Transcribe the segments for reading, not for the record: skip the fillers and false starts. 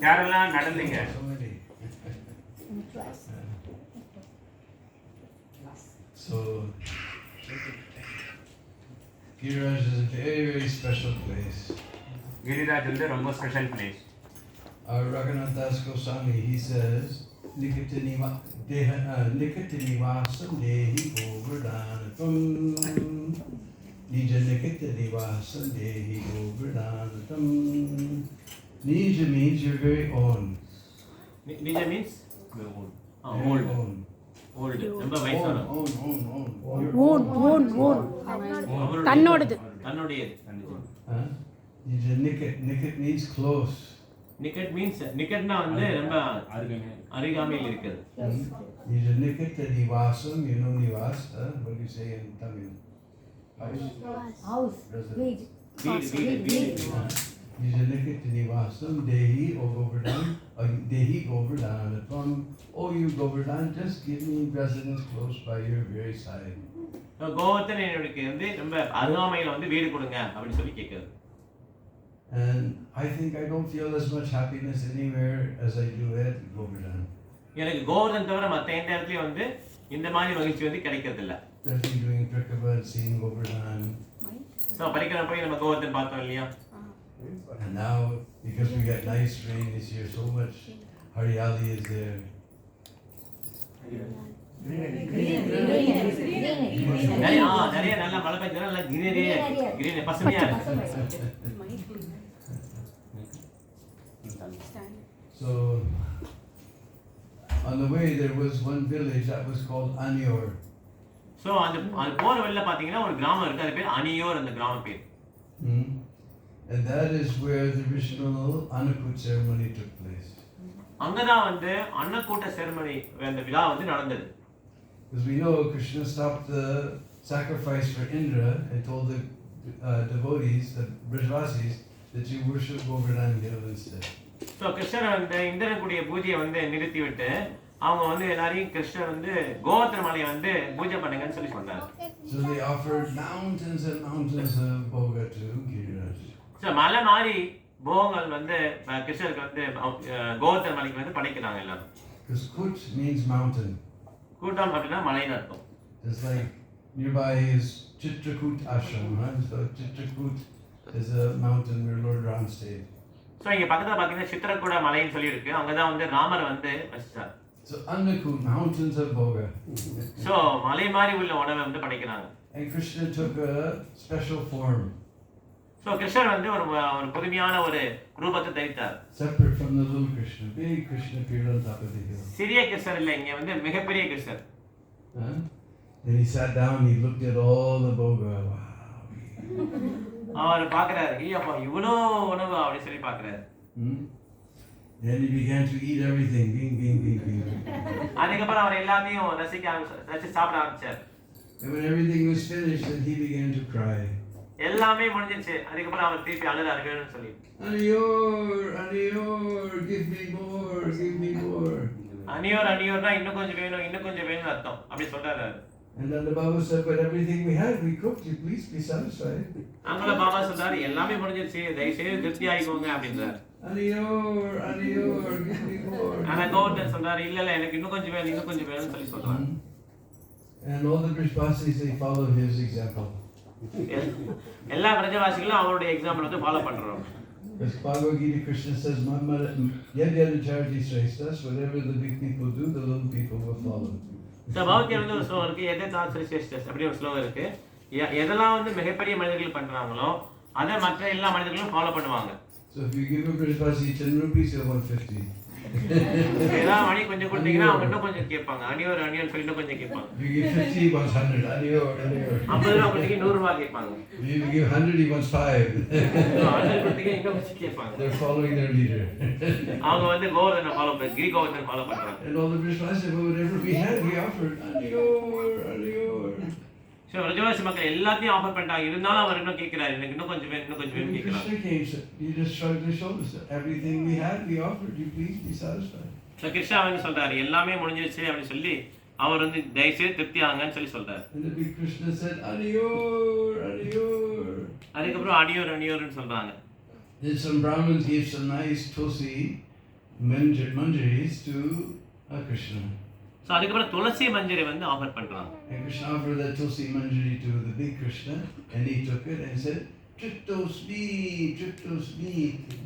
யாரெல்லாம் நடந்தீங்க? So Giriraj is a very, very special place. Giriraj is a ரொம்ப special place. Our Raghunath Das Goswami, he says, Nikatinivasam dehi govardhanatam. Nija Nikatinivasam dehi govardhanatam. Nija means your very own. Nija means? Old. Old. ரொம்ப வயசான. Own. தன்னோடது. தன்னுடையது. Nija Nikat means close. Nikat means nikatna வந்து ரொம்ப அருகாமையில் இருக்குது. Nija Nikata Nivasam, you know Nivas, what do you say in Tamil? House. வீடு. Nija Nikata Nivasam, Dehi or Govardhan, Dehi Govardhan. Oh, you Govardhan, just give me residence close by your very side. Govardhan எனக்கு வந்து ரொம்ப அருகாமையில் வந்து வீடு கொடுங்க அப்படின்னு சொல்லி கேட்குது. And I think I don't feel as much happiness anywhere as I do at Govardhan. எனக்கு கோவர்தன் தவிர மற்ற எந்த இடத்துலையும் வந்து இந்த மாதிரி மகிழ்ச்சி வந்து கிடைக்கிறது இல்ல. Especially doing Trikava and seeing Govardhan. So பரிக்கிரம் போய் நம்ம கோவர்தன் பார்த்தோம் இல்லையா? And now because we get nice rain this year, so much Haryali is there. நிறைய நல்ல மழை பெய்யுது, நல்ல கிரீனரி பசுமையா இருக்கு. So on the way there was one village that was called Anior. So அந்த போற வழியில பாத்தீங்கன்னா ஒரு கிராமம் இருக்கு, அது பேர் அனியோர், அந்த கிராமம் பேர். And that is where the original Annakut ceremony took place. அங்கதான் வந்து அன்னக்கூட்ட செரமனி அந்த விழா வந்து நடந்தது. Because we know Krishna stopped the sacrifice for Indra and told the devotees, the Brajvasis, that you worship Govardhan Hill instead. So கிருஷ்ணர் வந்து இந்திரனுடைய பூஜையை வந்து நிறுத்தி விட்டு அவங்க வந்து எல்லாரையும் கிருஷ்ணர் வந்து கோவர்தன மலையை வந்து பூஜை பண்ணுங்கன்னு சொல்லி சொன்னாங்க. So they offered mountains and mountains of bhoga to Giriraj. So மலை மாதிரி போகங்கள் வந்து கிருஷ்ணருக்கு வந்து கோவர்தன மலைக்கு வந்து படைக்கிறாங்க எல்லாரும். Because Kut means mountain. கூட்டம் அப்படின்னா மலைன்னு அர்த்தம். It's like nearby is Chitrakoot Ashram, right? So Chitrakoot is a mountain where Lord Ram stayed. So இங்க பக்கத்துல பாத்தீங்கன்னா சித்ரக்கூட மலைன்னு சொல்லி இருக்கு, அங்கதான் வந்து ராமர் வந்து வசிச்சார். So Annakut, mountains of bhoga. So மலை மாதிரி உள்ள உணவை வந்து படைக்கிறாங்க. And Krishna took a special form. So கிருஷ்ணர் வந்து ஒரு புதுமையான ஒரு ரூபத்தை தரித்தார். Separate from the little Krishna. Big Krishna appeared on top of the hill. சிறிய கிருஷ்ணர் இல்ல, இங்க வந்து மிகப்பெரிய கிருஷ்ணர். Then he sat down, he looked at all the bhoga. Wow. அவர் பாக்குறாரு, ஐயப்பா இவ்வளோ உணவு அப்படி சொல்லி பாக்குறாரு. Then he began to eat everything. Bing. அதுக்கப்புறம் அவர் எல்லாத்தையும் ரசிச்சு சாப்பிட ஆரம்பிச்சார். And when everything was finished, then he began to cry. எல்லாமே முடிஞ்சிருச்சு, அதுக்கப்புறம் அவர் திருப்பி அழுதாரு வேணும்னு சொல்லி. Aniyor, give me more. அனியோர்னா இன்னும் கொஞ்சம் வேணும் அர்த்தம், அப்படி சொல்றாரு. And then the Baba said, but everything we had, we cooked. You please be satisfied. அங்கல Baba சொல்றாரு, எல்லாமே முடிஞ்சிருச்சு, தயவு செய்து திருப்தி ஆயிக்கோங்க அப்படின்றாரு. Aniyor, give me more. ஆனா கோவர்தன் சொல்றாரு, இல்ல எனக்கு இன்னும் கொஞ்சம் வேணும்னு சொல்லி சொல்றாரு. And all the Brajvasis, they followed his example. எல்லா பிரஜவாசிகளும் அவருடைய எக்ஸாம்பிள் வந்து ஃபாலோ பண்றாங்க. As Bhagavad Gita, Krishna says, Yadyanucharji Shrestha, whatever the big people do, the little people will follow. So Bhagavad Gita வந்து ஒரு ஸ்லோகம் இருக்கு, எதேதாத்ரி ஸ்ரேஷ்டஸ் அப்படி ஒரு ஸ்லோகம் இருக்கு. எதெல்லாம் வந்து மிகப்பெரிய மனிதர்கள் பண்றாங்களோ அதை மற்ற எல்லா மனிதர்களும் ஃபாலோ பண்ணுவாங்க. So if you give a Brajvasi 10 rupees, he'll want 50. ஏதாவது மணி கொஞ்சம் கொடுத்தீங்கன்னா அவங்க இன்னும் கொஞ்சம் கேட்பாங்க, அனியோர் சொல்லி இன்னும் கொஞ்சம் கேட்பாங்க. If you give 50, he wants 100. Aniyor. 50 ரூபாய் கொடுத்தீங்க 100 ரூபாய் கேட்பாங்க. If you give 100, he wants 5. 100 கொடுத்தீங்க இன்னும் கொஞ்சம் கேட்பாங்க. They're following their leader. அவங்க வந்து கோவர்தனை ஃபாலோ பண்றாங்க, கிரி கோவர்தனை ஃபாலோ பண்றாங்க. And all the Brajvasis, whatever we had, we offered. Aniyor. So பிரஜவாசி மக்கள் எல்லாத்தையும் ஆஃபர் பண்ணிட்டாங்க, இருந்தாலும் அவர் இன்னும் கேட்கிறாரு, எனக்கு இன்னும் கொஞ்சம் வேணும் கேட்கிறாரு. Krishna came, he just shrugged his shoulders. Everything we had, we offered. You please be satisfied. So Krishna வந்து சொல்றாரு, எல்லாமே முடிஞ்சிருச்சு அப்படி சொல்லி அவர் வந்து தயவுசெய்து திருப்தி ஆங்கன்னு சொல்லி சொல்றாரு. And the big Krishna said, Aniyor. அதுக்கப்புறம் அனியோர்னு சொல்றாங்க. Then some Brahmins gave some nice tosi manjaris to Krishna. So அதுக்கப்புறம் துளசி மஞ்சரி வந்து ஆஃபர் பண்றாங்க. And Krishna offered that tulsi manjari to the big Krishna, and he took it and said, "Trittos me,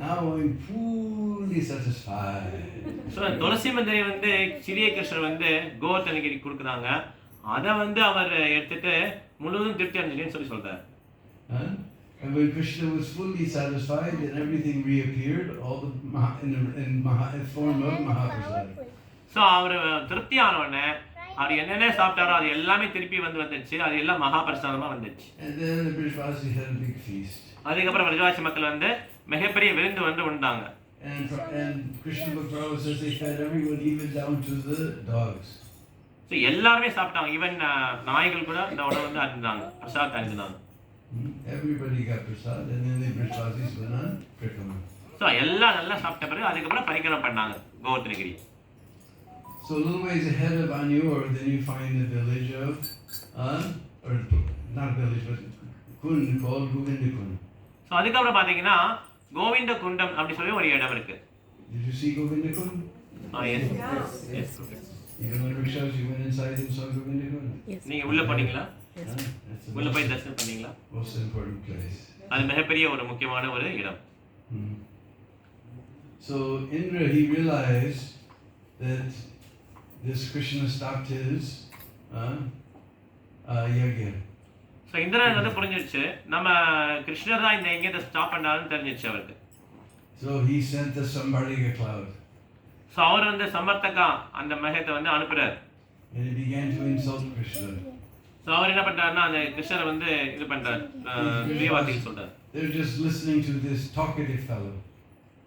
now I'm fully satisfied." So துளசி மஞ்சரி வந்து சிறிய கிருஷ்ணர் வந்து கோவர்தனகிரி கொடுக்குறாங்க. அதை வந்து அவர் எடுத்துட்டு முழுவதும் திருப்தி அடைஞ்சிட்டேன்னு சொல்லி சொல்றாரு. And when Krishna was fully satisfied, then everything reappeared, all the in form of Mahaprasad. So அவர் திருப்தி ஆனவுடனே அவர் என்னென்ன சாப்பிட்டாரோ அது எல்லாமே திருப்பி வந்துச்சு. அது எல்லாம் மகாபிரசாதமா வந்துச்சு. And then the Brajvasis had a big feast. அதுக்கப்புறம் பிரஜவாசி மக்கள் வந்து மிகப்பெரிய விருந்து வந்து உண்டாங்க. And Krishna Bhakti says they fed everyone, even down to the dogs. So எல்லாருமே சாப்பிட்டாங்க. ஈவன் நாய்கள் கூட இந்த உணவு வந்து அறிந்தாங்க, பிரசாதத்தை அறிந்தாங்க. Everybody got prasad, and then the Brajvasis went on Prikrama. So எல்லாம் நல்லா சாப்பிட்ட பிறகு அதுக்கப்புறம் பரிக்கிரமம் பண்ணாங்க Govardhanagiri. So a little ways ahead of Anyur, then you find the village of, or not village, but Kund, called Govinda Kund. So அதுக்கப்புறம் பார்த்தீங்கன்னா கோவிந்த குண்டம் அப்படி சொல்லி ஒரு இடம் இருக்கு. Did you see Govinda Kund? Yes. Even on rickshaws, you went inside and saw Govinda Kund? Yes. நீங்க உள்ள போனீங்களா? That's the உள்ள போய் தரிசனம் பண்ணீங்களா? most important place. அது மிகப்பெரிய ஒரு முக்கியமான ஒரு இடம். So Indra, he realized that this Krishna stopped his yagya. So Indiran வந்து புரிஞ்சிருச்சு, நம்ம கிருஷ்ணர் தான் இந்த எங்கே ஸ்டாப் பண்ணாருன்னு தெரிஞ்சிருச்சு அவருக்கு. So he sent the Sambarika cloud. So அவர் வந்து சமர்த்தகா அந்த மேகத்தை வந்து அனுப்புறாரு. And he began to insult Krishna. So அவர் என்ன பண்றாருன்னா அந்த கிருஷ்ணரை வந்து இது பண்றாரு, பிரியவாதிக்கு சொல்றாரு. They're just listening to this talkative fellow.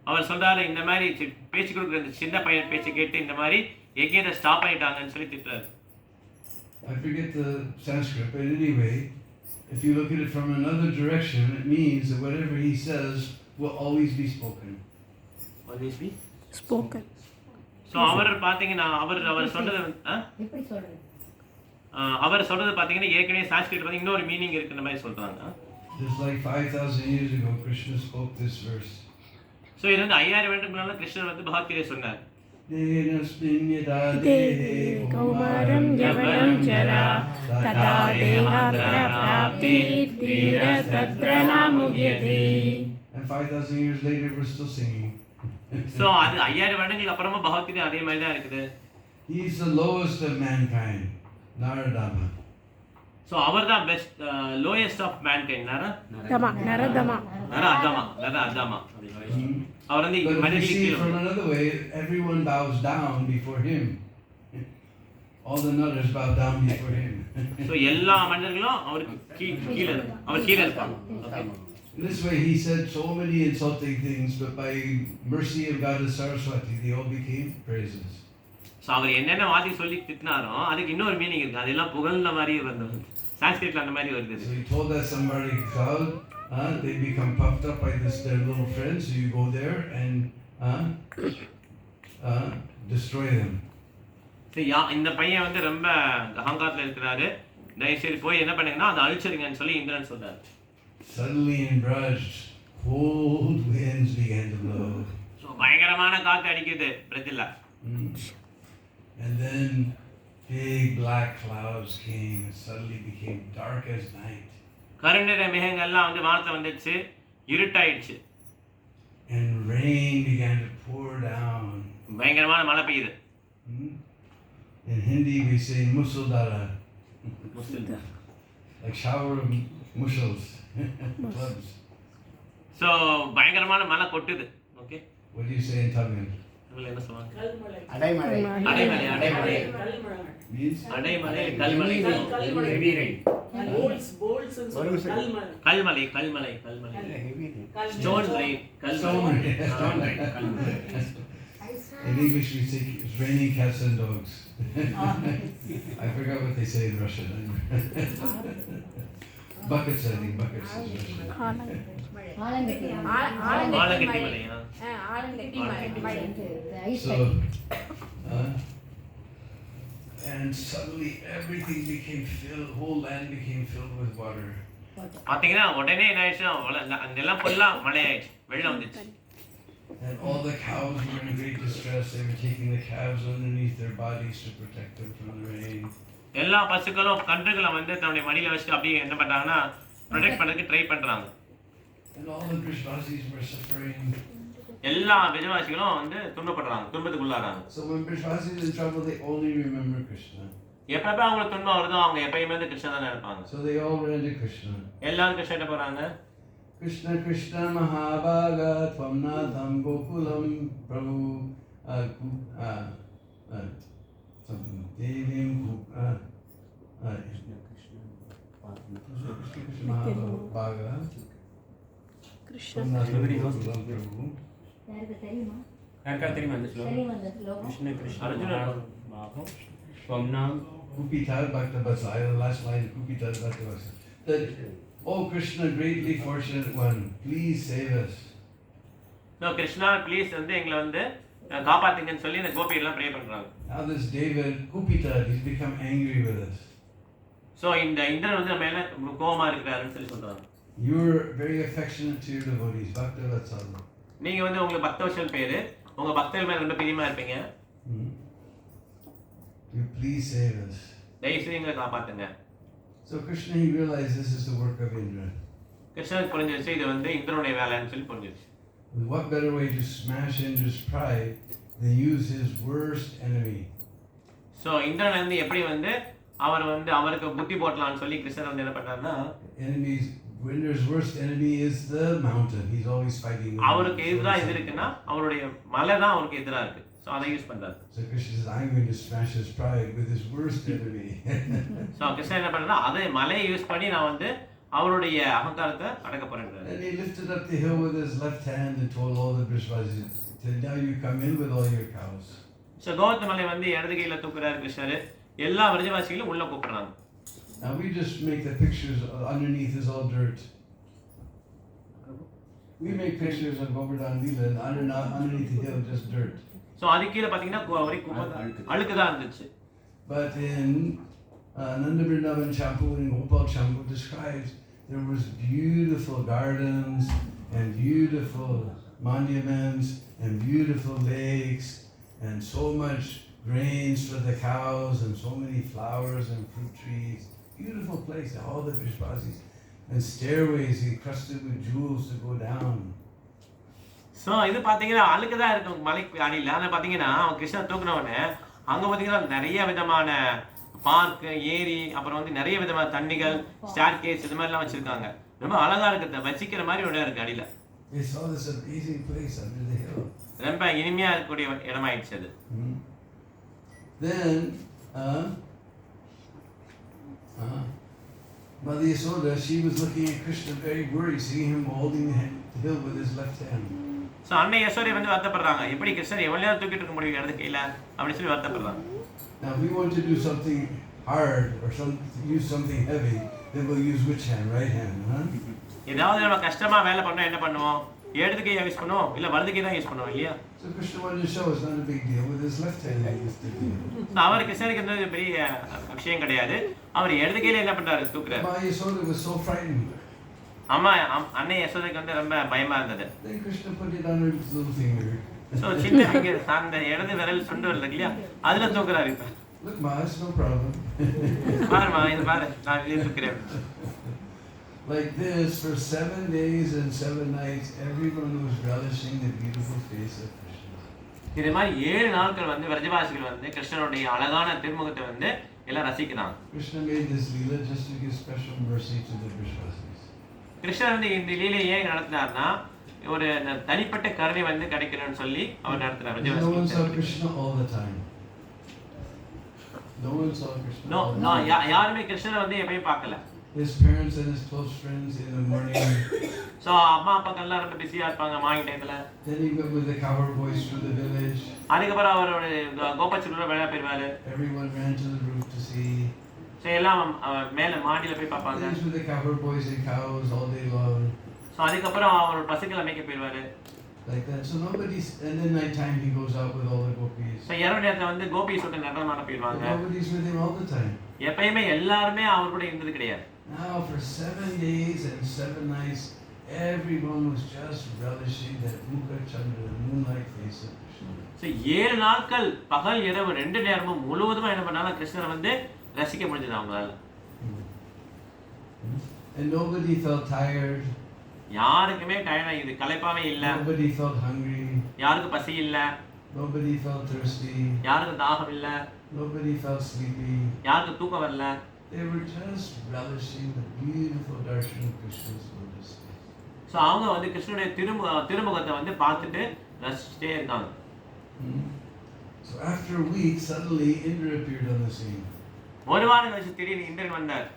அவர் சொல்றாரு, இந்த மாதிரி பேச்சு கொடுக்குற இந்த சின்ன பையன் பேச்சு கேட்டு இந்த மாதிரி எங்கேயும் ஸ்டாப் பண்ணிட்டாங்கன்னு சொல்லி திட்டுறாரு. I forget the Sanskrit, but anyway, if you look at it from another direction, it means that whatever he says will always be spoken. Always be spoken. So அவர் பார்த்தீங்கன்னா அவர் சொல்றது எப்படி சொல்றது? அவர் சொல்றது பார்த்தீங்கன்னா ஏற்கனவே சான்ஸ்கிரிட் வந்து இன்னொரு மீனிங் இருக்குன்ற மாதிரி சொல்றாங்க. Just like 5,000 years ago, Krishna spoke this verse. So இது வந்து 5000 வருடத்துக்கு முன்னால கிருஷ்ணர் வந்து பகவத்கீதை சொன்னார். கௌமாரம் யவனம் ஜரா ததா தேகாத்ர ப்ராப்தி தீர தத்ர நாமுக்யதே. And 5,000 years later, we're still singing. So அது 5000 வருடங்களுக்கு அப்புறமா பகவத்கீதை அதே மாதிரி தான் இருக்குது. He is the lowest of mankind, Naradama. So அவர் தான் பெஸ்ட் லோயஸ்ட் ஆஃப் மேன்கைண்ட். நரதமா. அவர் வந்து But if you see it from another way, everyone bows down before him. All the nutters bow down before him. So எல்லா மனிதர்களும் அவருக்கு கீழே இருப்பாங்க. In this way, he said so many insulting things, but by mercy of Goddess Saraswati, they all became praises. So அவர் என்னென்ன வார்த்தை சொல்லி திட்டினாரோ அதுக்கு இன்னொரு மீனிங் இருக்கு. அதெல்லாம் புகழ்ந்த மாதிரி வந்தது. சான்ஸ்கிரிட்ல அந்த மாதிரி வருது. So he told that somebody cloud, they become puffed up by their little friends. So you go there and destroy them. சரி, இந்த பையன் வந்து ரொம்ப அகங்காரத்தில் இருக்கிறாரு, தயவுசெய்து போய் என்ன பண்ணுங்கன்னா அதை அழிச்சிருங்கன்னு சொல்லி இந்திரன் சொல்றாரு. Suddenly in Braj, cold winds began to blow. So பயங்கரமான காற்று அடிக்குது பிரஜில. And then big black clouds came and suddenly became dark as night. கருநிற மேகங்கள்லாம் வந்து வானத்துல வந்துச்சு, இருட்டாயிடுச்சு. And rain began to pour down. பயங்கரமான மழை பெய்யுது. In Hindi we say musuldhara. Like shower of mussels. Clubs. So பயங்கரமான மழை கொட்டுது. Okay, What do you say in Tamil? என்ன சொல்லுவாங்க? அடைமழை. அடைமழை. Means? அடைமழை, கல்மழை. Heavy rain. கல்மழை. Stone rain. Stone rain. In English we say it's raining cats and dogs. I forgot what they say in Russian. Buckets, I think buckets is Russian. ஆலங்கட்டி மலையா? So, and suddenly everything became filled, whole land became filled with water. பாத்தீங்கன்னா உடனே என்ன ஆயிடுச்சு, அந்த எல்லாம் ஃபுல்லா மழை ஆயிடுச்சு, வெள்ளம் வந்துச்சு. And all the cows were in great distress. They were taking the calves underneath their bodies to protect them from the rain. எல்லா பசுக்களும் கன்றுகளை வந்து தன்னுடைய மடியில வச்சுட்டு அப்படியே என்ன பண்றாங்கன்னா ப்ரொடெக்ட் பண்றதுக்கு ட்ரை பண்றாங்க. And all the Brishvasis were suffering. எல்லா விஜயவாசிகளும் வந்து துன்பப்படுறாங்க, துன்பத்துக்குள்ளாறாங்க. So when Brishvasis is in trouble, they only remember Krishna. எப்பப்ப அவங்களுக்கு துன்பம் வருதோ அவங்க எப்பயுமே வந்து கிருஷ்ணன் தான் நினைப்பாங்க. So they all ran to Krishna. எல்லாரும் கிருஷ்ணகிட்ட போறாங்க. Krishna Krishna Mahabhaga Tvam Natham Gokulam Prabhu something Devim Krishna Mahabhaga Krishna Tvam Natham Gokulam Prabhu. யாருக்கு தெரியுமா? யாருக்கா தெரியுமா அந்த ஸ்லோகம்? தெரியுமா அந்த ஸ்லோகம்? கிருஷ்ண கிருஷ்ண அர்ஜுனன். மாகம் ஸ்வம்னாம் Kupitar Bhakta Vasaya, the last line, Kupitar Bhakta Vasaya. That, oh Krishna, greatly fortunate one, please save us. No Krishna please வந்து எங்களை வந்து காப்பாத்துங்கன்னு சொல்லி இந்த கோபி எல்லாம் ப்ரே பண்றாங்க. Now this David, Kupitar, he's become angry with us. So இந்த இந்திரன் வந்து நம்ம மேல கோபமா இருக்கிறாருன்னு சொல்லி சொல்றாங்க. You're very affectionate to your devotees, Bhakta Vatsala. நீங்க வந்து உங்களுக்கு பக்தவச்சல் பேரு, உங்க பக்தர்கள் மேல ரொம்ப பிரியமா இருப்பீங்க. You please save us. தயவு செய்து எங்களை காப்பாத்துங்க. So Krishna, he realized this is the work of Indra. கிருஷ்ணனுக்கு புரிஞ்சிருச்சு இது வந்து இந்திரனுடைய வேலைன்னு சொல்லி புரிஞ்சிருச்சு. What better way to smash Indra's pride than use his worst enemy? So Indiran வந்து எப்படி வந்து அவர் வந்து அவருக்கு புத்தி போட்டலாம்னு சொல்லி கிருஷ்ணன் வந்து என்ன பண்ணாருன்னா Enemies, Indra's worst enemy is the mountain. He's always fighting with அவருக்கு him. எதிராக எது இருக்குன்னா அவருடைய மலை தான் அவருக்கு எதிராக இருக்கு. ஸோ அதை யூஸ் பண்றாரு. So Krishna says, I'm going to smash his pride with his worst enemy. So Krishnan என்ன பண்றா அதை மலையை யூஸ் பண்ணி நான் வந்து அவருடைய அகங்காரத்தை அடக்க போறேன். And he lifted up the hill with his left hand and told all the Brishvasis, now you come in with all your cows. So Govardhan மலை வந்து இடது கையில தூக்குறாரு கிருஷ்ணர். எல்லா விரஜவாசிகளும் உள்ள கூப்பிடுறாங்க. Now we just make the pictures underneath is all dirt. We make pictures of Govardhan Lila and underneath the hill just dirt. So அது கீழே பார்த்தீங்கன்னா ஒரே குப்பை அழுக்கு தான் இருந்துச்சு. But in Nanda Vrndavan Champu and Gopal Champu describes there was beautiful gardens and beautiful monuments and beautiful lakes and so much grains for the cows and so many flowers and fruit trees. Beautiful place, all the Brishvasis. And stairways encrusted with jewels to go down. So இது பார்த்தீங்கன்னா அழுக்கு தான் இருக்கும் மலைக்கு அடியில். ஆனால் பார்த்தீங்கன்னா அவன் கிருஷ்ணன் தூக்குனவொடனே அங்கே பார்த்தீங்கன்னா நிறைய விதமான பார்க், ஏரி, அப்புறம் வந்து நிறைய விதமான தண்ணிகள், ஸ்டார் கேஸ் இது மாதிரிலாம் வச்சிருக்காங்க. ரொம்ப அழகா இருக்குது, வச்சிக்கிற மாதிரி ஒரு இடம் இருக்கு அடியில். They saw this amazing place under the hill. ரொம்ப இனிமையா இருக்கக்கூடிய இடமாயிடுச்சு அது. Then Mother Yasoda, she was looking at Krishna very worried, seeing him holding the hill with his left hand. So அன்னை யசோதை வந்து வருத்தப்படுறாங்க, எப்படி கிருஷ்ணர் எவ்வளவு நேரம் தூக்கிட்டு இருக்க முடியும் இடது கையில அப்படின்னு சொல்லி வருத்தப்படுறாங்க. Now we want to do something hard or use something heavy, then we'll use which hand? Right hand, huh? ஏதாவது நம்ம கஷ்டமா வேலை பண்ணா என்ன பண்ணுவோம்? இடது கையை யூஸ் பண்ணுவோம், இல்ல வலது கை தான் யூஸ் பண்ணுவோம் இல்லையா? So Krishna wanted to show it's not a big deal. With his left hand he used to do it. அவர் கிருஷ்ணருக்கு வந்து பெரிய விஷயம் கிடையாது. அவர் இடது கையில என்ன பண்றாரு? தூக்குறாரு. Mother Yasoda was so frightened. அம்மா அன்னை யசோதைக்கு வந்து ரொம்ப பயமா இருந்தது. Then Krishna put it on her little finger. So சின்ன ஃபிங்கர் அந்த இடது விரல் சுண்டு வரல இல்லையா, அதுல தூக்குறாரு. இப்ப Look, Ma, it's no problem. பாருமா, இது பாரு, நான் வெளியே தூக்குறேன். Like this, for 7 days and 7 nights, everyone was relishing the beautiful face of Krishna. இது மாதிரி 7 நாட்கள் வந்து விரஜவாசிகள் வந்து கிருஷ்ணனுடைய அழகான திருமுகத்தை வந்து எல்லாம் ரசிக்கிறாங்க. Krishna made this leela just to give special mercy to the Brishvasis. கிருஷ்ணர் வந்து இந்த லீலை ஏன் நடத்தினார்னா ஒரு தனிப்பட்ட கருணை வந்து கிடைக்கணும்னு சொல்லி அவர் நடத்தினார். No one saw Krishna all the time. No one saw Krishna. No, யாருமே கிருஷ்ணரை வந்து எப்பயும் பார்க்கல. His parents and his close friends in the morning. So அம்மா அப்பாக்கெல்லாம் ரொம்ப பிஸியா இருப்பாங்க மார்னிங் டைம்ல. Then he went with the cowherd boys through the village. அதுக்கப்புறம் அவரோட கோபாச்சூர்ல விளையாட போயிருவாரு. Everyone ran to the roof to see. So எல்லாம் மேல மாடியில போய் பார்ப்பாங்க. He was with the cowherd boys and cows all day long. So அதுக்கப்புறம் அவரோட பசுக்களை மேய்க்க போயிருவாரு. Like that. So nobody's, and then night time he goes out with all the gopis. So இரவு நேரத்துல வந்து கோபி சொல்லிட்டு நடனமாட போயிருவாங்க. Nobody's with him all the time. எப்பயுமே எல்லாருமே அவர் கூட இருந்தது கிடையாது. Now for 7 days and 7 nights, everyone was just relishing that Mukha Chandra, moonlight face of Krishna. So 7 நாட்கள் பகல் இரவு 2 நேரமும் முழுவதுமா என்ன பண்ணாலும் கிருஷ்ணரை வந்து ரசிக்க முடிஞ்சது அவங்களால. And nobody felt tired. யாருக்குமே டயர்டா இது களைப்பாவே இல்ல. Nobody felt hungry. யாருக்கு பசி இல்ல. Nobody felt thirsty. யாருக்கு தாகம் இல்ல. Nobody felt sleepy. யாருக்கு தூக்கம் வரல. They were just relishing the beautiful darshan of Krishna's lotus feet. So அவங்க வந்து கிருஷ்ணனுடைய திருமுகத்தை வந்து பார்த்துட்டு ரசிச்சுட்டே இருக்காங்க. So after a week, suddenly Indra appeared on the scene. ஒரு வாரம் கழிச்சு திடீர்னு இந்திரன் வந்தார்.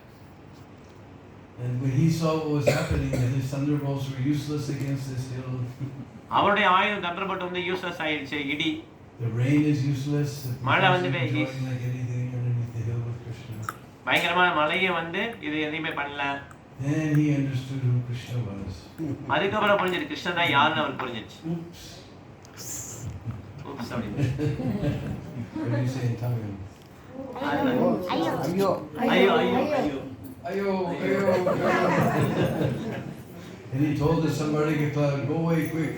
And when he saw what was happening, that his thunderbolts were useless against this hill. அவருடைய ஆயுதம் தண்டப்பட்டு வந்து யூஸ்லெஸ் ஆயிடுச்சு. இடி. The rain is useless. மழை வந்து enjoying like anything underneath the hill with Krishna. பயங்கரமான மழையே வந்து இது எதையுமே பண்ணல. Then he understood who Krishna was. அதுக்கப்புறம் புரிஞ்சிச்சு கிருஷ்ணன் தான் யாருன்னு அவருக்கு புரிஞ்சிச்சு. Oops. Oops, sorry. What do you say in Tamil? ஐயோ ஐயோ ஐயோ ஐயோ. Ayo, ayo, ayo. And he told the Sambarika cloud, go away quick.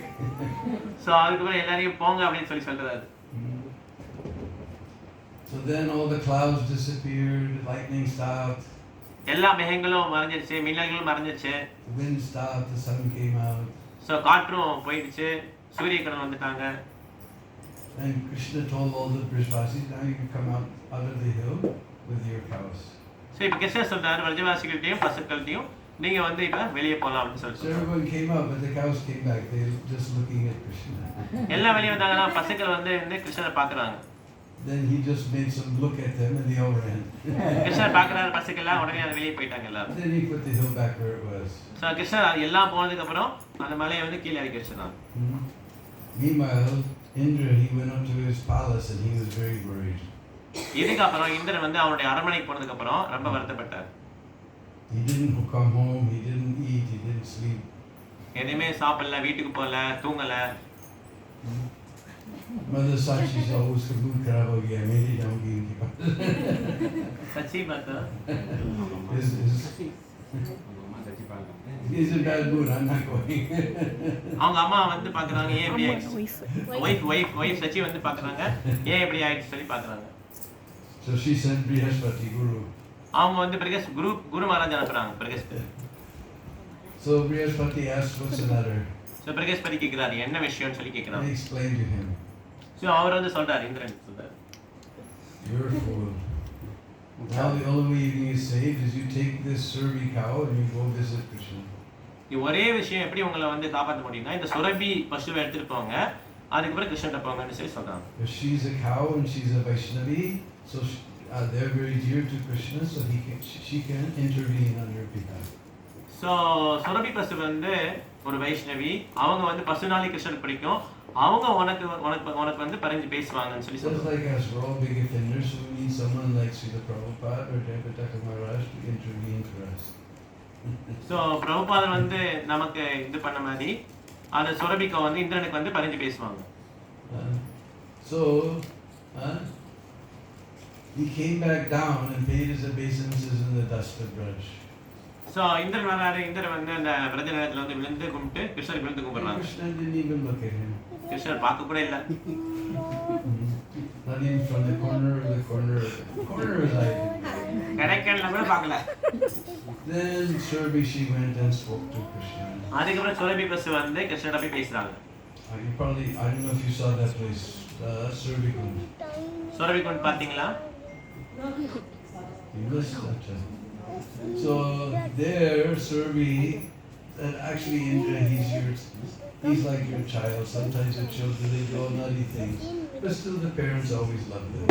So அதுக்கப்புறம் எல்லாரையும் போங்க அப்படின்னு சொல்றாரு. So then all the clouds disappeared, lightning stopped, எல்லா மேகங்களும் மறைஞ்சிருச்சு, மின்னல்களும் மறைஞ்சிருச்சு. the wind stopped, the sun came out. So காற்றும் போயிடுச்சு, சூரிய கிரணம் வந்துட்டாங்க. And Krishna told all the Brajvasis, now you can come out of the hill with your cows. So இப்போ கிருஷ்ணர் சொல்றாரு பிரஜவாசிகள்கிட்டையும் பசுக்கள்கிட்டையும் நீங்க வந்து இப்ப வெளியே போகலாம் அப்படின்னு So சொல்லிட்டு. everyone came up, but the cows came back. They were just looking at Krishna. எல்லாம் வெளியே வந்தாங்கன்னா பசுக்கள் வந்து கிருஷ்ணரை பாக்குறாங்க. Then he just made some look at them and they all ran. கிருஷ்ணர் பாக்குறாரு பசுக்கள்லாம், உடனே அது வெளியே போயிட்டாங்க எல்லாரும். Then he put the hill back where it was. So கிருஷ்ணர் எல்லாம் போனதுக்கு அப்புறம் அந்த மலையை வந்து கீழே இறக்கி வச்சிருந்தாங்க. Meanwhile, Indra, he went up to his palace and he was very worried. இதுக்கப்புறம் இந்திரன் வந்து அவனுடைய அரண்மனைக்கு போனதுக்கு அப்புறம் ரொம்ப வருத்தப்பட்டார். He didn't come home, he didn't eat, he didn't sleep. எதுவுமே சாப்பிடல, வீட்டுக்கு போகல, தூங்கல. Mother Sachi said, oh, uska mood kharab ho gaya, mere jaungi unki paas. Sachi பார்த்தா He's in bad mood, I'm not going. அவங்க அம்மா வந்து பாக்குறாங்க ஏன் இப்படி ஆயிடுச்சு. wife. ஒய்ஃப் சச்சி வந்து பாக்குறாங்க ஏன் இப்படி ஆயிடுச்சு சொல்லி பாக்குறாங்க. So she sent Brihaspati, Guru. அவங்க வந்து குரு மகாராஜ் அனுப்புறாங்க Brihaspati. So Brihaspati asked, what's the matter? So Brihaspati கேட்கிறாரு என்ன விஷயம்னு சொல்லி I கேட்கிறாங்க. explained to him, ஸோ அவர் வந்து சொல்றாரு இந்திரன் சொல்றாரு you're a fool. Now the only way you can get saved is you take this Survi cow and you go visit Krishna. ஒரே விஷயம் எப்படி உங்களை வந்து காப்பாற்ற முடியும்னா இந்த சுரபி பசுவை எடுத்துட்டு போங்க, அதுக்கப்புறம் கிருஷ்ணன் போங்கன்னு சொல்லி சொல்றாங்க. But she's a cow and she's a Vaishnavi, so they're very dear to Krishna, so she can intervene on your behalf. So Surabhi பசு வந்து ஒரு வைஷ்ணவி, அவங்க வந்து பசுனாலி கிருஷ்ணனுக்கு பிடிக்கும், அவங்க உனக்கு வந்து பரிஞ்சு பேசுவாங்கன்னு சொல்லி Just சொல்றாங்க. like us, we're all big offenders, so we need someone like Srila Prabhupada or Devadaka Maharaj to intervene for us. So பிரபுபாதர் வந்து நமக்கு இது பண்ண மாதிரி அந்த சுரபிக்கா வந்து இந்திரனுக்கு வந்து பரிஞ்சு பேசுவாங்க. So he came back down and paid his obeisances in the dust of Braj. So Indiran வராரு, இந்திரன் வந்து அந்த விரத நேரத்தில் வந்து விழுந்து கும்பிட்டு கிருஷ்ணர் விழுந்து கும்பிடுறாங்க. Krishna didn't even look at him. கிருஷ்ணர் பார்க்க கூட இல்லை. Not even from the corner of the corner of his eye. கிடைக்கல கூட பார்க்கல. Then Surabhi she went and spoke to Krishna. அதுக்கப்புறம் சுரபி பசு வந்து கிருஷ்ணரை போய் பேசுறாங்க. You probably, I don't know if you saw that place, Surabhi Kund. Surabhi Kund பார்த்தீங்களா? You missed that. So there, Surabhi, and actually Indra, he's like your child. Sometimes your children, they do all naughty things, but still the parents always love them.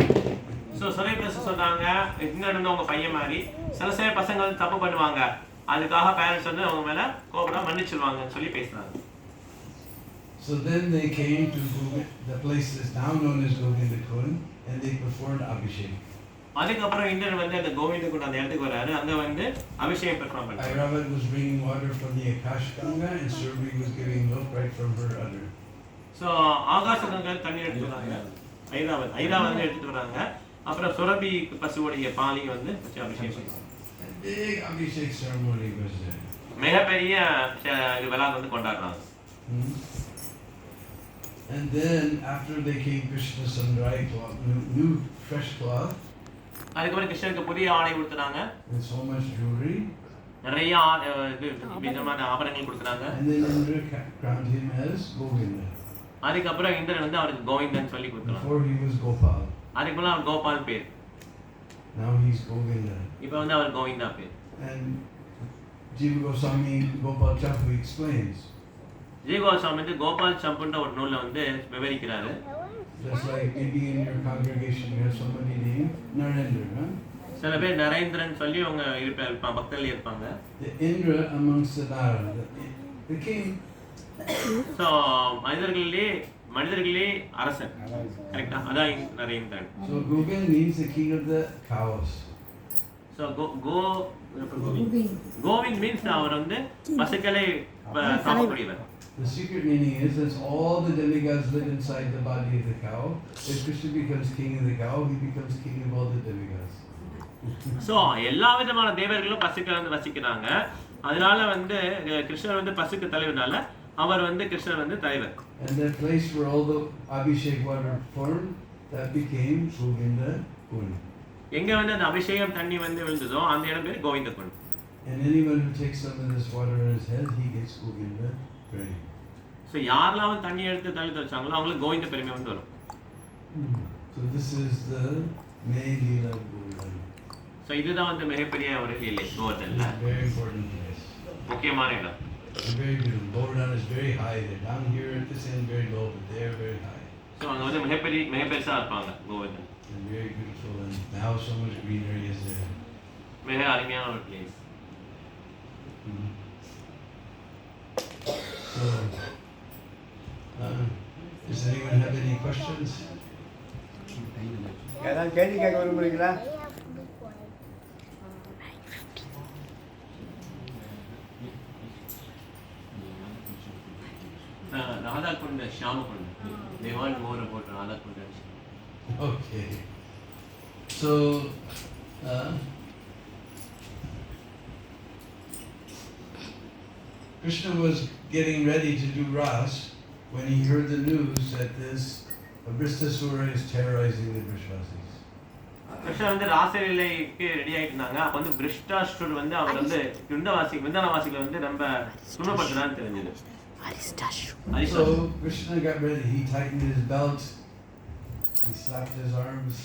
So Surabhi பசு சொல்றாங்க இந்திரன் வந்து உங்க பையன் மாதிரி, சில பசங்க வந்து தப்பு பண்ணுவாங்க, அதுக்காக பேரண்ட்ஸ் வந்து அவங்க மேல கோபம் மன்னிச்சிருவாங்கன்னு சொல்லி பேசுறாங்க. So then they came to the place that's now known as Govardhan Kund, and they performed Abhishek. அதுக்கப்புறம் இந்திரன் வந்து அந்த கோவிந்த குண்ட் அந்த இடத்துக்கு வராரு, அங்க வந்து அபிஷேகம் பெர்ஃபார்ம் பண்றாரு. Airavat was bringing water from the Akash Ganga, and Surabhi was giving milk right from her udder. So ஆகாச கங்கை தண்ணி எடுத்து வராங்க, ஐராவத் வந்து எடுத்துட்டு வராங்க. அப்புறம் சுரபி பசுவோடைய பாலையும் வந்து வச்சு அபிஷேகம் பண்ணுறாங்க. A big Abhishek ceremony was there. மிகப்பெரிய இது விழா வந்து கொண்டாடுறாங்க. And then after they gave Krishna some dry cloth, new fresh cloth, அதுக்கப்புறம் கிருஷ்ணருக்கு புதிய ஆடை கொடுத்தாங்க. and so much jewelry. நிறைய விதமான ஆபரணங்கள் கொடுத்தாங்க. And then Indra crowned him as Govinda. அதுக்கப்புறம் இந்திரன் வந்து அவருக்கு கோவிந்தன் சொல்லி கொடுத்தாங்க. Before he was Gopal. அதுக்கு முன்னாடி அவர் கோபால் பேர். Now he's Govinda. இப்போ வந்து அவர் கோவிந்தா பேர். And Jiva Goswami Gopal Champu explains. G Goswami வந்து கோபால் சம்புன்ற ஒரு நூல்ல வந்து விவரிக்கிறாரு. Just like maybe in your congregation you have somebody named Narendra, huh? சில பேர் நரேந்திரன் சொல்லி அவங்க இருப்பாங்க, பக்தர்கள் இருப்பாங்க. The Indra amongst the Nara, the king. So மனிதர்களே அரசன், கரெக்டா? அதான் Narendran. So Govind means the king of the cows. So Govind means அவர் வந்து பசுக்களை காக்கக்கூடியவர். The secret meaning is that all the demigods live inside the body of the cow. If Krishna becomes king of the cow, he becomes king of all the demigods. So எல்லா விதமான தேவர்களும் பசுக்கள் வந்து வசிக்கிறாங்க. அதனால வந்து கிருஷ்ணர் வந்து பசுக்கு தலைவர்னால அவர் வந்து கிருஷ்ணர் வந்து தலைவர். And that place where all the Abhishek water formed, that became Govinda Kund. எங்க வந்து அந்த அபிஷேகம் தண்ணி வந்து விழுந்ததோ அந்த இடம் பேர் Govind Kund. And anyone who takes some of this water in his head, he gets Govinda Kund. So யாரெல்லாம் வந்து தண்ணி எடுத்து தள்ளி வச்சாங்களோ அவங்களுக்கு கோவிந்த பெருமை வந்து வரும். So this is the main leela of Govardhan. So இதுதான் வந்து மிகப்பெரிய ஒரு லீலை கோவர்தன்ல. Very important place. முக்கியமான இடம். Very beautiful. Govardhan is very high. They're down here at this end very low, but they are very high. So அங்க வந்து மிகப்பெருசா இருப்பாங்க Govardhan. And very beautiful, and now so much greenery is there. மிக அருமையான ஒரு place. So, does anyone have any questions? யாராவது கேள்வி கேட்க விரும்புறீங்களா? Radha Kund, Shyam Kund. They want more about Radha Kund and Shyam. Okay. So, Krishna was getting ready to do Ras when he heard the news that this Vristasura is terrorizing the Vrishvasis. கிருஷ்ணர் வந்து ராசலீலைக்கு ready ஆயிட்டு இருந்தாங்க. அப்ப வந்து விருஷ்டாசுரர் வந்து அவர் வந்து விருந்தாவனவாசிகளை வந்து ரொம்ப துன்பப்படுத்துறான்னு தெரிஞ்சது. So Krishna got ready. He tightened his belt. He slapped his arms.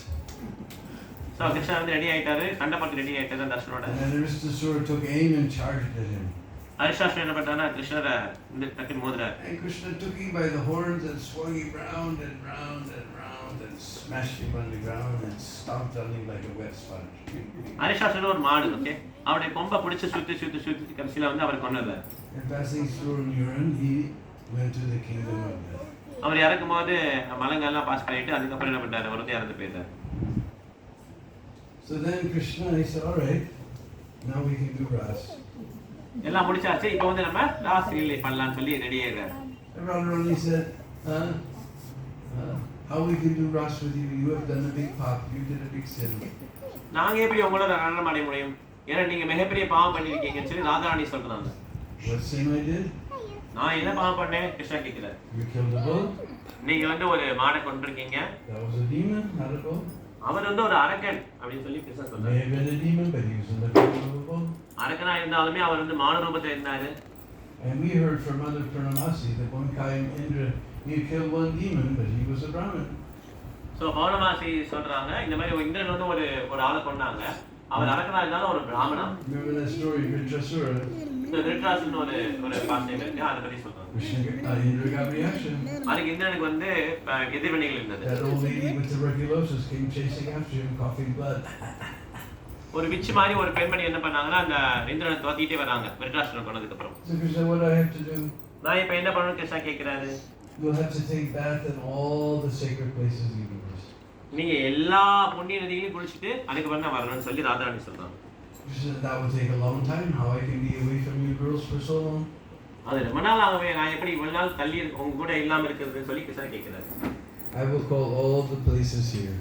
So கிருஷ்ணர் வந்து ரெடி ஆயிட்டாரு, சண்டை போட்டு ரெடி ஆயிட்டாரு அந்த அசுரனோட. And then Vristasura took aim and charged at him. அரிஷ்டாசுரன் என்ன பண்ணானா கிருஷ்ணரை இந்த டக்குன்னு மோதுறாரு. And Krishna took him by the horns and swung him round and round and round and smashed him on the ground and stomped on him like a wet sponge. அரிஷ்டாசுரன் ஒரு மாடு, okay, அவருடைய கொம்பை பிடிச்சு சுத்தி கடைசியில வந்து அவர் கொன்னார். And passing through urine, he went to the kingdom of death. அவர் இறக்கும் போது மலங்கள்லாம் பாஸ் பண்ணிட்டு அதுக்கப்புறம் என்ன பண்ணாரு, அவர் வந்து இறந்து போயிட்டார். So then Krishna, he said, all right, now we can do Ras. எல்லாம் முடிச்சாச்சு, இப்போ வந்து நம்ம ராஸ் லீலை பண்ணலாம்னு சொல்லி ரெடி ஆயிடுறாரு. And he said, how we can do Ras with you? You have done a big pop. You did a big sin. நாங்க எப்படி உங்களோட நடனம் ஆட முடியும்? ஏன்னா நீங்க மிகப்பெரிய பாவம் பண்ணிருக்கீங்கன்னு சொல்லி ராதாராணி சொல்றாங்க. What sin I did? நான் என்ன பாவம் பண்ணேன்? கிருஷ்ணா கேக்குறாரு. You killed a bull? நீங்க வந்து ஒரு மாடை கொன்றிருக்கீங்க. That was a demon, not a bull. அவர் வந்து ஒரு அரக்கன் அப்படின்னு சொல்லி கிருஷ்ணா சொல்றாரு. May have been a demon, but he was in the form of a bull. அரக்கனா இருந்தாலுமே அவர் வந்து மான ரூபத்துல இருந்தாரு. And we heard from Mother Purnamasi that one time Indra, he killed one demon, but he was a Brahmin. So பௌர்ணமாசி சொல்றாங்க இந்த மாதிரி இந்திரன் வந்து ஒரு ஆளை கொன்னாங்க. அவர் அரக்கனா இருந்தாலும் ஒரு பிராமணா. Remember that story, Vrindasura? இந்த திருட்ராசுன்னு ஒரு பாஸ்டைம் இருக்கு, அதை பத்தி சொல்றாங்க. Indra got reaction. அதுக்கு இந்திரனுக்கு வந்து எதிர்வினைகள் இருந்தது. That old lady with tuberculosis came chasing after him, coughing blood. ஒரு விச்சு மாதிரி ஒரு பெண்மணி என்ன பண்ணாங்கன்னா அந்த இந்திரனை துரத்திட்டே வராங்க விருட்டாசுரன் கொன்னதுக்கு அப்புறம். So Krishna, what do I have to do? நான் இப்ப என்ன பண்ணணும் கிருஷ்ணா கேக்குறாரு. You'll have to take bath in all the sacred places in the universe. நீங்க எல்லா புண்ணிய நதிகளையும் குளிச்சிட்டு அதுக்கு அப்புறம் தான் வரணும்னு சொல்லி ராதாராணி சொல்றாங்க. Krishna, that will take a long time. How I can be away from you girls for so long? அது ரொம்ப நாள் ஆகவே நான் எப்படி இவ்வளவு நாள் தள்ளி உங்க கூட இல்லாம இருக்கிறதுன்னு சொல்லி கிருஷ்ணா கேக்குறாரு. I will call all the places here.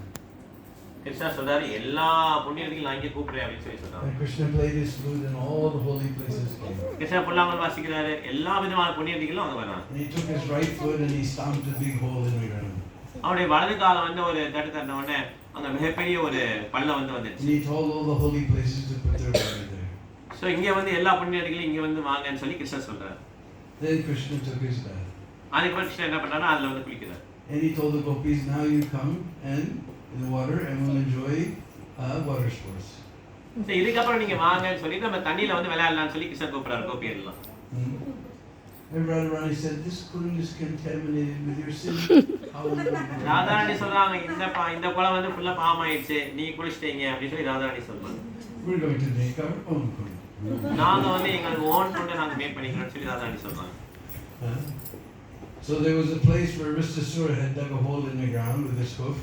Krishna சொல்றாரு எல்லா புண்ணியத்தையும் நான் இங்கே கூப்பிடுறேன் அப்படின்னு சொல்லி சொல்றாரு. And Krishna played his flute and all the holy places came. Krishna புல்லாங்குழல் வாசிக்கிறாரு, எல்லா விதமான புண்ணியத்தையும் அங்க வராங்க. And he took his right foot and he stomped a big hole in the ground. அவருடைய வலது கால வந்து ஒரு தட்டு தட்ட உடனே அங்க மிகப்பெரிய ஒரு பள்ளம் வந்து And வந்துச்சு. he told all the holy places to put their water there. So இங்க வந்து எல்லா புண்ணியத்தையும் இங்க வந்து வாங்கன்னு சொல்லி கிருஷ்ணா சொல்றாரு. Then Krishna took his bath. அதுக்கப்புறம் கிருஷ்ணா என்ன பண்ணாருன்னா அதுல வந்து குளிக்கிறார். And he told the gopis, now you come and in the water and we'll enjoy water sports. So இதுக்கப்புறம் நீங்க வாங்கன்னு சொல்லி நம்ம தண்ணியில வந்து விளையாடலாம்னு சொல்லி கிருஷ்ணா கூப்பிடுறாரு கோபி எல்லாம். And Radharani said, this Kund is contaminated with your sin. How will you do Radharani சொல்றாங்க இந்த குளம் வந்து ஃபுல்லா பாவம் ஆயிடுச்சு, நீ குளிச்சிட்டீங்க அப்படின்னு சொல்லி ராதாராணி சொல்றாங்க. We're going to make our own Kund. நாங்க வந்து எங்களுக்கு ஓன் கொண்டு நாங்க மேக் பண்ணிக்கிறோம்னு சொல்லி ராதாராணி சொல்றாங்க. So there was a place where Ristasura had dug a hole in the ground with his hoof.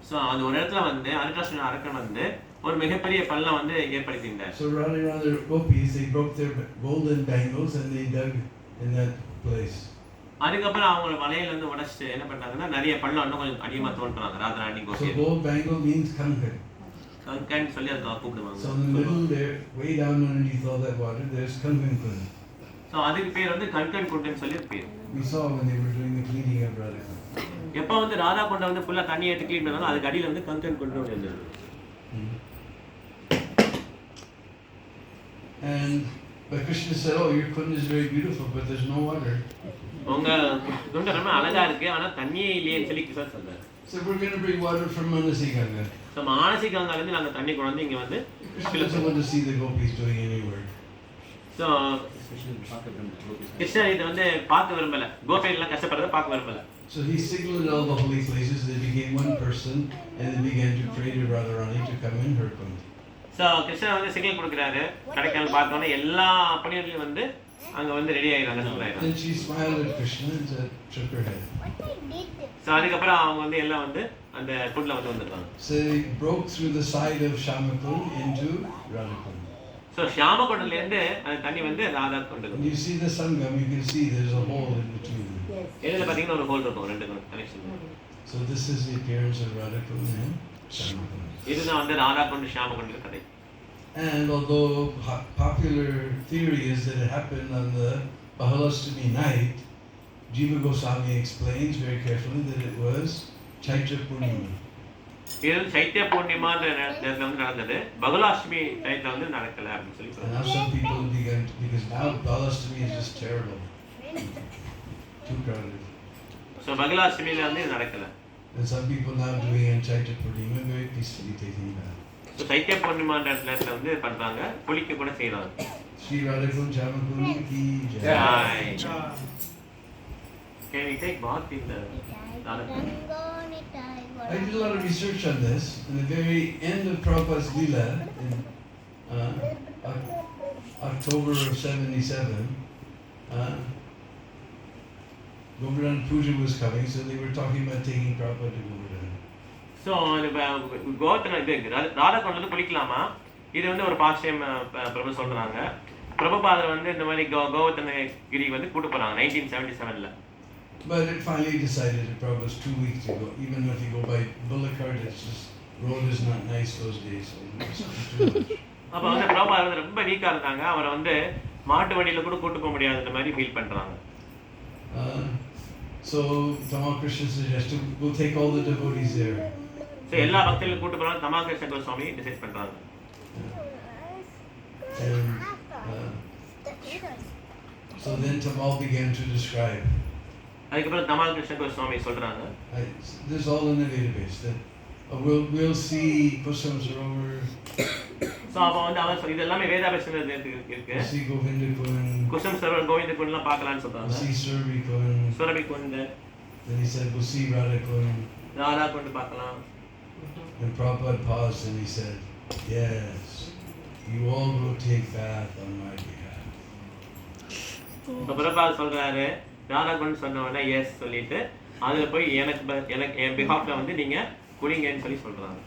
So அந்த ஒரு இடத்துல வந்து அரிட்டாசுரன் அரக்கன் வந்து ஒரு மிகப்பெரிய பள்ளம் வந்து ஏற்படுத்தினார். So running around their gopis, they broke their golden bangles and they dug in that place. அதுக்கப்புறம் அவங்க வலையில இருந்து உடைச்சிட்டு என்ன பண்ணாங்கன்னா நிறைய பள்ளம் இன்னும் கொஞ்சம் அதிகமா தோன்றாங்க Radharani So Gopi. gold bangle means kankan. Kangan சொல்லி அதை கூப்பிடுவாங்க. So in the middle there, way down underneath all that water, there's kankan Kund. So அதுக்கு பேர் வந்து கங்கன் குண்டுன்னு சொல்லி பேர். We saw when they were doing the cleaning of Radha. எப்ப வந்து ராதா குண்ட வந்து ஃபுல்லா தண்ணி எடுத்து க்ளீன் பண்ணாங்க அதுக்கு அடியில வந்து கங்கன் குண்டு இருந்தது. And but Krishna said, oh, your Kund is very beautiful, but there's no water. உங்க குண்ட ரொம்ப அழகா இருக்கு ஆனா தண்ணியே இல்லையேன்னு சொல்லி கிருஷ்ணர் சொன்னார். So we're going to bring water from Manasi Ganga. So Manasi கங்கால இருந்து நாங்க தண்ணி கொண்டு வந்து இங்க வந்து Krishna doesn't want to see the gopis doing any work. So கிருஷ்ணர் இதை வந்து பார்க்க விரும்பல, கோபிகள் எல்லாம் கஷ்டப்படுறத பார்க்க விரும்பல. So he signaled all the holy places. They became one person, and they began to pray to Radharani to come in her Kund. So கிருஷ்ணர் வந்து சிக்னல் கொடுக்குறாரு, கடைக்காரன் பார்த்தோன்னே எல்லா புண்ணியத்தையும் வந்து அங்க வந்து ரெடி ஆயிடுறாங்க சொல்றாங்க. Then she smiled at Krishna and said, shook her head. So அதுக்கப்புறம் அவங்க வந்து எல்லாம் வந்து அந்த குண்ட்ல வந்து வந்துட்டாங்க. So they broke through the side of Shyam Kund into Radha Kund. So Shyama குண்டல இருந்து அந்த தண்ணி வந்து Radha குண்டுக்கு. When you see the Sangam, you can see there's a hole in between. இதுல பாத்தீங்கன்னா ஒரு ஹோல் இருக்கும், ரெண்டு connection. So this is the appearance of Radha Kund and Shyam Kund. இதுதான் வந்து ராதா குண்டு ஷியாம குண்டு கதை. And although popular theory is that it happened on the Bahalastami night, Jiva Goswami explains very carefully that it was Chaitra Purnima. இது சைத்திய பூர்ணிமான்ற நேரத்துல வந்து நடந்தது, பகுலாஷ்டமி டைத்துல வந்து நடக்கல அப்படின்னு சொல்லி And சொல்றாங்க. now some people began to, because now Bahalastami is just terrible, too crowded. So பகுலாஷ்டமில வந்து இது நடக்கல. And some people now doing it Chaitra Purnima very peacefully taking bath. So Chaitra பூர்ணிமான்ற நேரத்துல வந்து பண்றாங்க, குளிக்க கூட செய்றாங்க. Shri Radha Kund Shyam Kund ki jai. Jai. Can we take bath in the Radha Kund? I did a lot of research on this. In the very end of Prabhupada's Leela, in October of 77, Govardhan Puja was coming, so they were talking about taking Prabhupada to Govardhan. So கோவத்துல இது ராதா குண்ட்ல வந்து குளிக்கலாமா, இது வந்து ஒரு பாஸ்டைம் பிரபு சொல்றாங்க. பிரபுபாதர் வந்து இந்த மாதிரி கோவர்தன கிரி வந்து கூட்டு போறாங்க 1977ல. But it finally decided that Prabhupada was too weak to go. Even if you go by bullock cart, it's just, road is not nice those days, so it's too much. அப்ப வந்து பிரபுபாதர் வந்து ரொம்ப வீக்கா இருந்தாங்க, அவரை வந்து மாட்டு வண்டியில கூட கூட்டு போக முடியாதுன்ற மாதிரி ஃபீல் பண்றாங்க. So Tamal Krishna suggested we'll take all the devotees there. So எல்லா பக்தர்களும் கூட்டு போறாங்க, தமாகிருஷ்ண கோஸ்வாமி டிசைட் பண்றாங்க. And so then Tamal began to describe. அதுக்கப்புறம் தமாகிருஷ்ண கோஸ்வாமி சொல்றாங்க, This is all in the database that we'll see Kusam Sarovar. So அப்ப வந்து அவர் இது எல்லாமே வேதாபேஷன்ல இருக்கு. See Govinda Kund. Kusum Sarovar Govinda குண்ட்லாம் பார்க்கலாம்னு சொல்றாங்க. See Surabhi Kund. Surabhi Kund, Then he said we'll see Radha Kund. Radha Kund பார்க்கலாம். And Prabhupada paused and he said, yes, you all go take bath on my behalf. இப்ப பிரபாத் சொல்றாரு, ராதா குண்ட் சொன்ன உடனே எஸ் சொல்லிட்டு அதுல போய் எனக்கு என் பிஹாஃப்ல வந்து நீங்க குளிங்கன்னு சொல்லி சொல்றாங்க.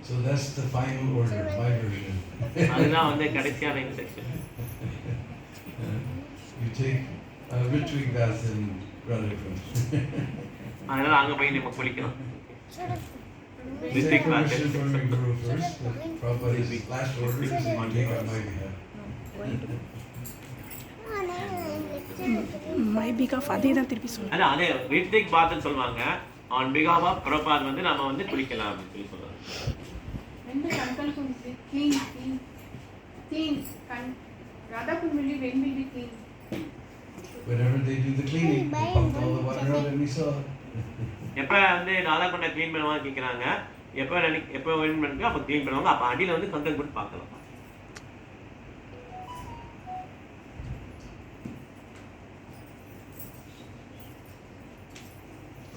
So that's the final order, my version. அதுதான் வந்து கடைசியான instruction. You take a Ritvik bath in Radha Kund. அதனால அங்க போய் நம்ம குளிக்கணும். Take permission from your guru first. Prabhupada's last order is to take up my behalf. My because of அதே தான் திருப்பி சொல்லுங்க. அதான் அதே ரித்திக் பாத்னு சொல்லுவாங்க. ஆன் பிகாஃப் ஆஃப் பிரபாத் வந்து நம்ம வந்து குளிக்கலாம் அப்படின்னு சொல்லி சொல்றாங்க. ரெண்டு கண்கள் குளிச்சு க்ளீன் க்ளீன் க்ளீன் கண் ராதா குமிழி வெண்மிழி clean. Whenever they do the cleaning, they pump all the water out and we saw it. எப்போ வந்து ராதா கொண்டை க்ளீன் பண்ணுவாங்க கேட்குறாங்க. எப்போ வின் பண்ணுங்க அப்போ க்ளீன் பண்ணுவாங்க. அப்போ அடியில் வந்து கங்கன் போட்டு பார்க்கலாம்.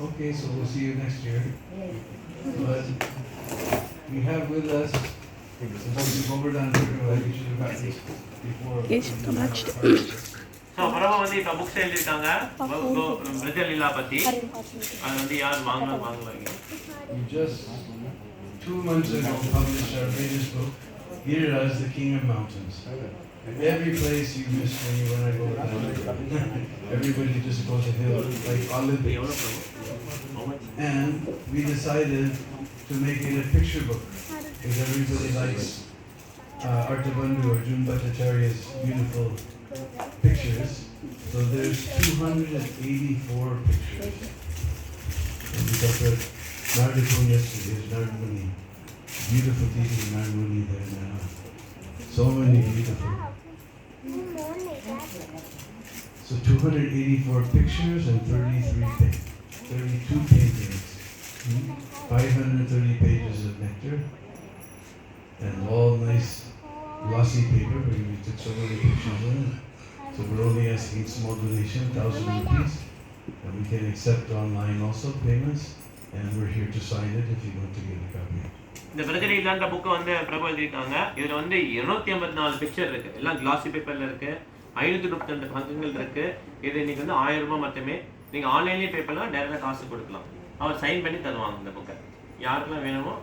Okay, so we'll see you next year. But we have with us supposed to Govardhan Yatra. We should have got this before. Yes, much. So அப்புறமா வந்து இப்போ புக்ஸ் எழுதியிருக்காங்க பிரஜ லீலா பற்றி. அது வந்து யார் வாங்கலாம். We just 2 months ago published our latest book, Giri, the King of Mountains. Every place you miss when you want to go down. Everybody just goes a hill like Olympics. And we decided to make it a picture book because everybody likes Artabandhu or Jun Bhattacharya's beautiful pictures. So there's 284 pictures. And we got the Nardikon yesterday, there's Nardimuni. Beautiful people in Nardimuni there now. So many beautiful. So 284 pictures and 32 paintings. 530 pages of nectar. And all nice glossy paper because we took so many pictures in it. So we're only asking small donation, 1,000 rupees. And we can accept online also payments. And we're here to sign it if you want to get a copy. இந்த பிரஜலீலான்ற புக்கை வந்து பிரபு எழுதியிருக்காங்க. இதில் வந்து 254 picture இருக்கு. எல்லாம் கிளாசி பேப்பர்ல இருக்கு. 532 பக்கங்கள் இருக்கு. இது இன்னைக்கு வந்து 1000 ரூபாய் மட்டுமே. நீங்க ஆன்லைன்லயே பே பண்ணலாம், டைரக்டா காசு கொடுக்கலாம். அவர் சைன் பண்ணி தருவாங்க இந்த புக்கை. யாருக்கெல்லாம் வேணுமோ